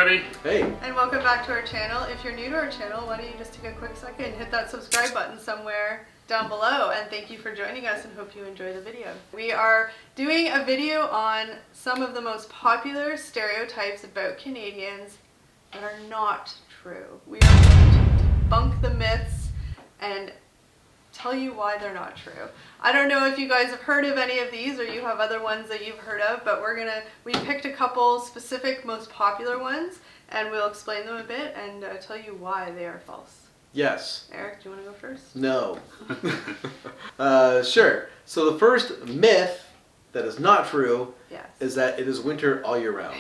everybody. Hey. And welcome back to our channel. If you're new to our channel, why don't you just take a quick second and hit that subscribe button somewhere down below. And thank you for joining us and hope you enjoy the video. We are doing a video on some of the most popular stereotypes about Canadians that are not true. We are going to debunk the myths and tell you why they're not true. I don't know if you guys have heard of any of these or you have other ones that you've heard of, but we picked a couple specific most popular ones and we'll explain them a bit and tell you why they are false. Yes. Eric, do you want to go first? No. Sure. So the first myth that is not true is that it is winter all year round.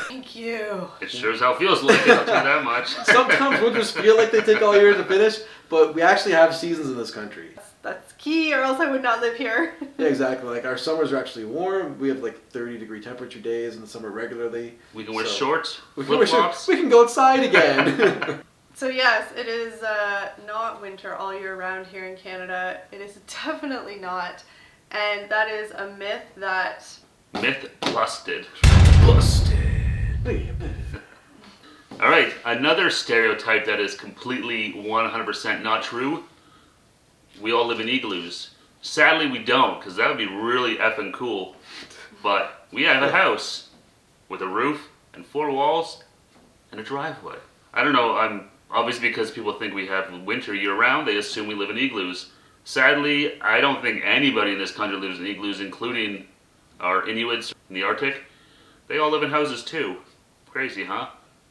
Thank you. It sure as hell feels like it, I'll tell you that much. Sometimes winters feel like they take all year to finish, but we actually have seasons in this country. That's key, or else I would not live here. Yeah, exactly. Like our summers are actually warm. We have like 30-degree temperature days in the summer regularly. We can wear shorts, flip-flops. We can go outside again. So yes, it is not winter all year round here in Canada. It is definitely not. And that is a myth that... Myth busted. Busted. Alright, another stereotype that is completely 100% not true. We all live in igloos. Sadly we don't, because that would be really effing cool. But we have a house with a roof and 4 walls and a driveway. I don't know, obviously because people think we have winter year round, they assume we live in igloos. Sadly, I don't think anybody in this country lives in igloos, including our Inuits in the Arctic. They all live in houses too. Crazy, huh?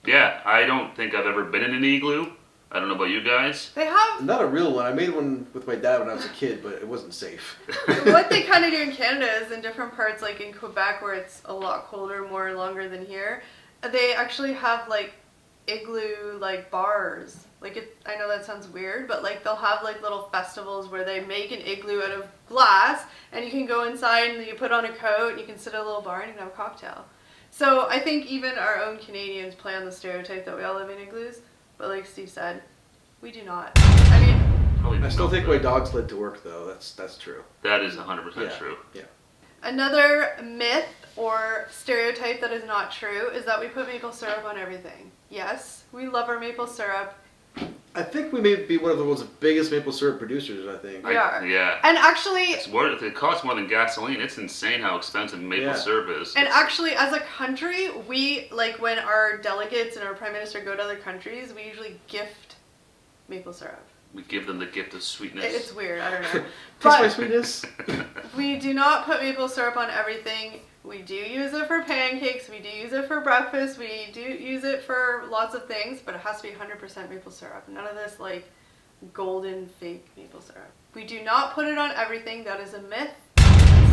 Yeah, I don't think I've ever been in an igloo. I don't know about you guys. They have... Not a real one. I made one with my dad when I was a kid, but it wasn't safe. What they kind of do in Canada is in different parts, like in Quebec where it's a lot colder, more longer than here, they actually have like igloo like bars. Like I know that sounds weird, but like they'll have like little festivals where they make an igloo out of glass and you can go inside and you put on a coat and you can sit at a little bar and you can have a cocktail. So I think even our own Canadians play on the stereotype that we all live in igloos, but like Steve said, we do not. I mean, I still take my dog sled to work though. That's true. That is 100% true. Yeah. Another myth or stereotype that is not true is that we put maple syrup on everything. Yes, we love our maple syrup. I think we may be one of the world's biggest maple syrup producers, I think. We are. Yeah. And actually... It costs more than gasoline. It's insane how expensive maple syrup is. And actually, as a country, we, like when our delegates and our prime minister go to other countries, we usually gift maple syrup. We give them the gift of sweetness. It's weird, I don't know. Taste my sweetness. We do not put maple syrup on everything. We do use it for pancakes, we do use it for breakfast, we do use it for lots of things, but it has to be 100% maple syrup. None of this like golden fake maple syrup. We do not put it on everything. That is a myth, a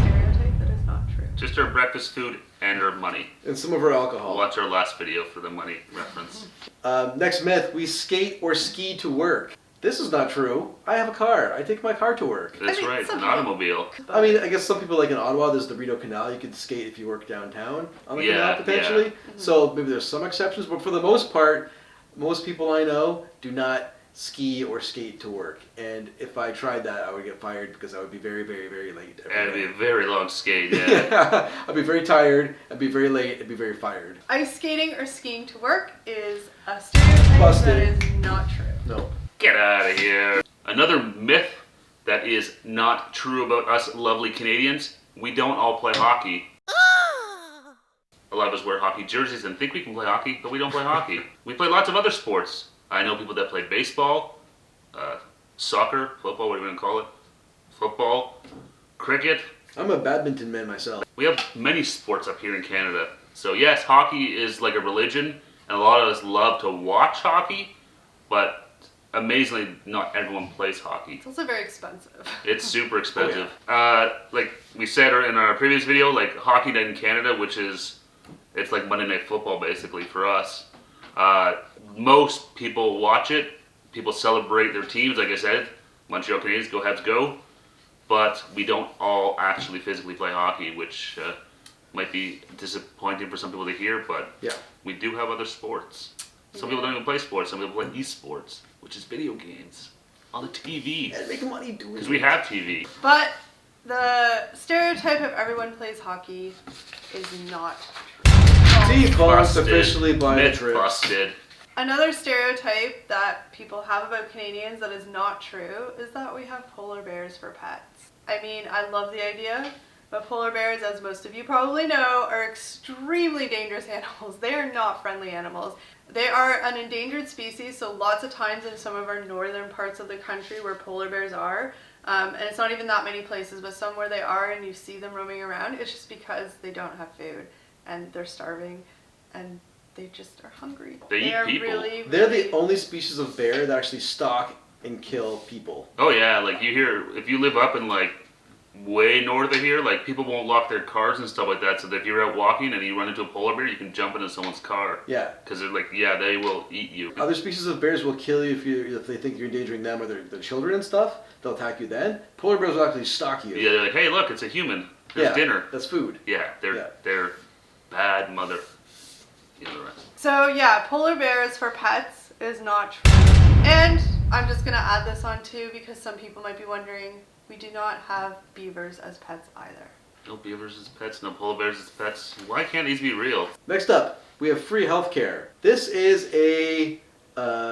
stereotype that is not true. Just our breakfast food and our money. And some of our alcohol. Watch our last video for the money reference. Next myth, we skate or ski to work. This is not true. I have a car. I take my car to work. That's right, an automobile. I mean, I guess some people, like in Ottawa, there's the Rideau Canal. You could skate if you work downtown on the canal, potentially. Yeah. So maybe there's some exceptions, but for the most part, most people I know do not ski or skate to work. And if I tried that, I would get fired because I would be very, very, very late. It'd be a very long skate, yeah. I'd be very tired, I'd be very late, I'd be very fired. Ice skating or skiing to work is a stereotype that is not true. No. Get out of here. Another myth that is not true about us lovely Canadians, we don't all play hockey. A lot of us wear hockey jerseys and think we can play hockey, but we don't play hockey. We play lots of other sports. I know people that play baseball, soccer, football, what do you want to call it? Football, cricket. I'm a badminton man myself. We have many sports up here in Canada. So yes, hockey is like a religion, and a lot of us love to watch hockey, but amazingly, not everyone plays hockey. It's also very expensive. It's super expensive. Like we said in our previous video, like hockey night in Canada, it's like Monday Night Football basically for us. Most people watch it. People celebrate their teams, like I said. Montreal Canadiens, go Habs go. But we don't all actually physically play hockey, which might be disappointing for some people to hear, but we do have other sports. Some people don't even play sports. Some people play esports, which is video games on the TV. And make money doing it. Because we have TV. But The stereotype of everyone plays hockey is not Debunked Busted. officially by the Myth trips. busted. Another stereotype that people have about Canadians that is not true is that we have polar bears for pets. I mean, I love the idea, but polar bears, as most of you probably know, are extremely dangerous animals. They are not friendly animals. They are an endangered species, so lots of times in some of our northern parts of the country where polar bears are, and it's not even that many places, but somewhere they are and you see them roaming around, it's just because they don't have food and they're starving and they just are hungry. They eat are people. Really, They're really... the only species of bear that actually stalk and kill people. Oh yeah, like you hear, if you live up in like way north of here, like people won't lock their cars and stuff like that, so that if you're out walking and you run into a polar bear, you can jump into someone's car. Yeah. Because they're like, yeah, they will eat you. Other species of bears will kill you if they think you're endangering them or their children and stuff. They'll attack you then. Polar bears will actually stalk you. Yeah, they're like, hey, look, it's a human. There's dinner. That's food. Yeah, they're bad mother. You know the rest. So yeah, polar bears for pets is not true. And I'm just gonna add this on too because some people might be wondering, we do not have beavers as pets either. No beavers as pets, no polar bears as pets. Why can't these be real? Next up, we have free healthcare. This is a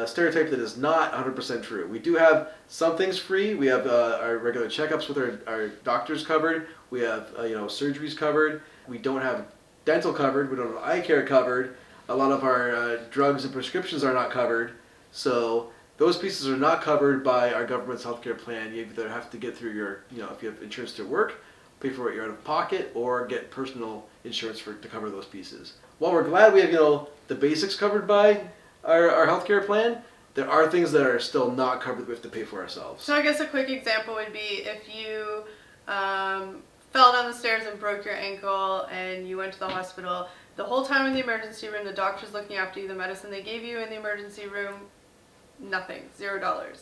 stereotype that is not 100% true. We do have some things free. We have our regular checkups with our doctors covered. We have surgeries covered. We don't have dental covered. We don't have eye care covered. A lot of our drugs and prescriptions are not covered. So those pieces are not covered by our government's healthcare plan. You either have to get through your, if you have insurance to work, pay for what you're out of pocket, or get personal insurance to cover those pieces. While we're glad we have, the basics covered by our healthcare plan, there are things that are still not covered that we have to pay for ourselves. So I guess a quick example would be if you fell down the stairs and broke your ankle and you went to the hospital, the whole time in the emergency room, the doctor's looking after you, the medicine they gave you in the emergency room, nothing, $0.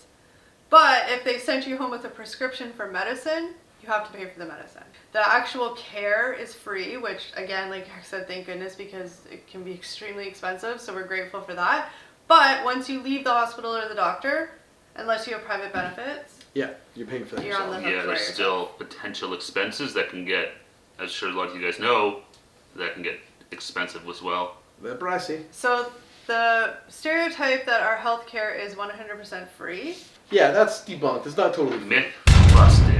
But if they sent you home with a prescription for medicine, you have to pay for the medicine. The actual care is free, which again, like I said, thank goodness, because it can be extremely expensive, so we're grateful for that. But once you leave the hospital or the doctor, unless you have private benefits, Yeah, you're paying for that You're on yourself. the- Yeah, there's still potential expenses that can get, as sure a lot of you guys know, that can get expensive as well. But pricey. so the stereotype that our healthcare is 100% free. Yeah, that's debunked. It's not totally free. Myth busted.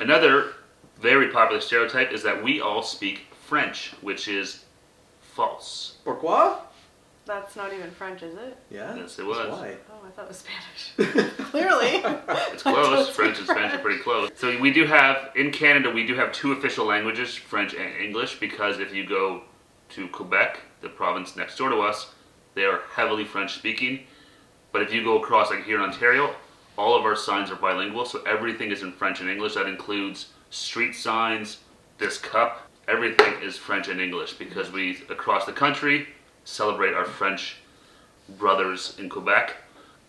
Another very popular stereotype is that we all speak French, which is false. Pourquoi? That's not even French, is it? Yeah. Yes, it that's was. Why? Oh, I thought it was Spanish. Clearly. It's close. French and Spanish are pretty close. So we do have, in Canada, we do have two official languages, French and English, because if you go to Quebec, the province next door to us, they are heavily French speaking. But if you go across, like here in Ontario, all of our signs are bilingual, so everything is in French and English. That includes street signs, this cup, everything is French and English because we, across the country, celebrate our French brothers in Quebec.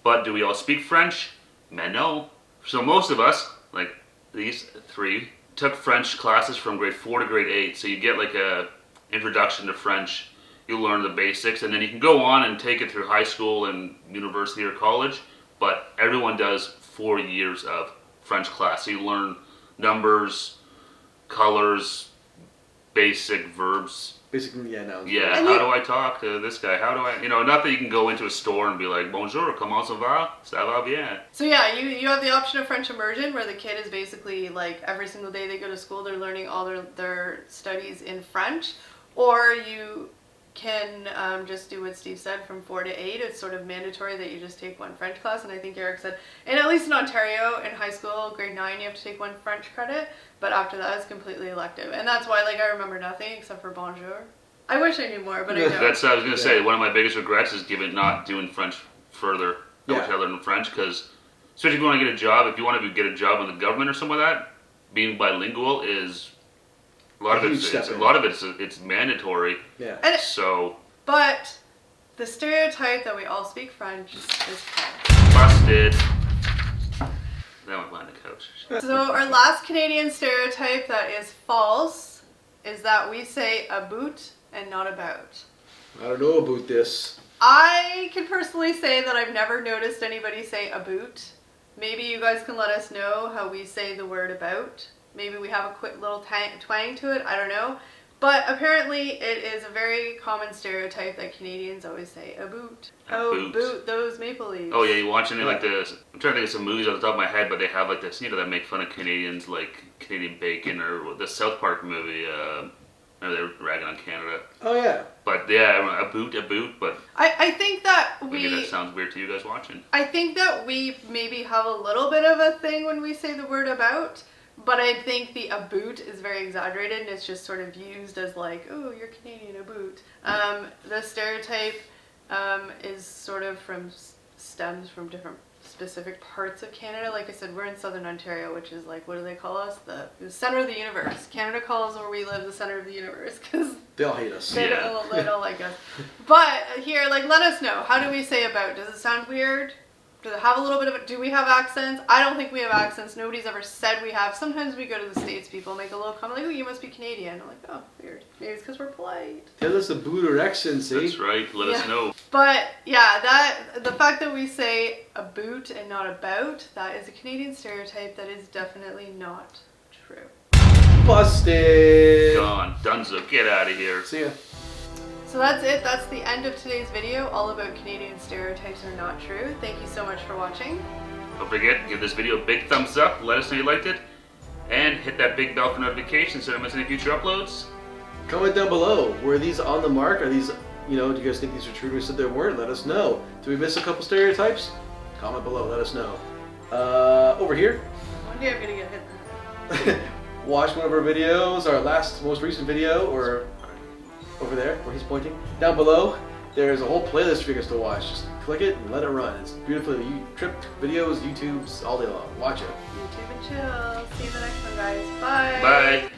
But do we all speak French? Mais no. So most of us, like these three, took French classes from grade 4 to grade 8. So you get like a introduction to French, you learn the basics, and then you can go on and take it through high school and university or college. But everyone does 4 years of French class. So you learn numbers, colors, basic verbs. Basically, yeah, no. Yeah, And how you- do I talk to this guy? How do I, not that you can go into a store and be like, bonjour, comment ça va? Ça va bien. So yeah, you have the option of French immersion where the kid is basically like every single day they go to school, they're learning all their studies in French. Or you can just do what Steve said from 4 to 8. It's sort of mandatory that you just take one French class. And I think Eric said, and at least in Ontario, in high school, grade 9, you have to take one French credit. But after that, it's completely elective. And that's why, like, I remember nothing except for bonjour. I wish I knew more, but I don't. That's what I was going to say. One of my biggest regrets is not doing French further. I wish I learned French because, especially if you want to get a job, if you want to get a job in the government or something like that, being bilingual is, a lot of it's mandatory. Yeah. And So, but the stereotype that we all speak French is false. busted. That went behind the couch. So our last Canadian stereotype that is false is that we say aboot and not about. I don't know about this. I can personally say that I've never noticed anybody say aboot Maybe you guys can let us know how we say the word about. Maybe we have a quick little twang to it, I don't know. But apparently it is a very common stereotype that Canadians always say aboot. Oh, boot those maple leaves. Oh yeah, you're watching it like this. I'm trying to think of some movies on the top of my head, but they have like this, that make fun of Canadians, like Canadian bacon, or the South Park movie, they're ragging on Canada. Oh yeah. But yeah, aboot, but I think that maybe that sounds weird to you guys watching. I think that we maybe have a little bit of a thing when we say the word about. But I think the aboot is very exaggerated, and it's just sort of used as like, oh, you're Canadian, aboot. The stereotype is sort of stems from different specific parts of Canada. Like I said, we're in Southern Ontario, which is like, what do they call us? The center of the universe. Canada calls where we live the center of the universe because they all hate us. They don't like us. But here, like, let us know. How do we say about? Does it sound weird? Does it have a little bit of it? Do we have accents? I don't think we have accents. Nobody's ever said we have. Sometimes we go to the States, people make a little comment like, oh, you must be Canadian. I'm like, oh, weird. Maybe it's because we're polite. Tell us aboot or accents, eh? That's right. Let us know. But yeah, the fact that we say aboot and not about, that is a Canadian stereotype that is definitely not true. Busted! Gone. Dunzo. Get out of here. See ya. So that's it. That's the end of today's video, all about Canadian stereotypes are not true. Thank you so much for watching. Don't forget, give this video a big thumbs up, let us know you liked it, and hit that big bell for notifications so you don't miss any future uploads. Comment down below. Were these on the mark? Are these, do you guys think these are true? We said they weren't. Let us know. Did we miss a couple stereotypes? Comment below. Let us know. Over here. One day I'm gonna get hit. Watch one of our videos, our most recent video, or over there where he's pointing. Down below, there's a whole playlist for you guys to watch. Just click it and let it run. It's beautiful. Trip videos, YouTubes, all day long. Watch it. YouTube and chill. See you in the next one, guys. Bye. Bye.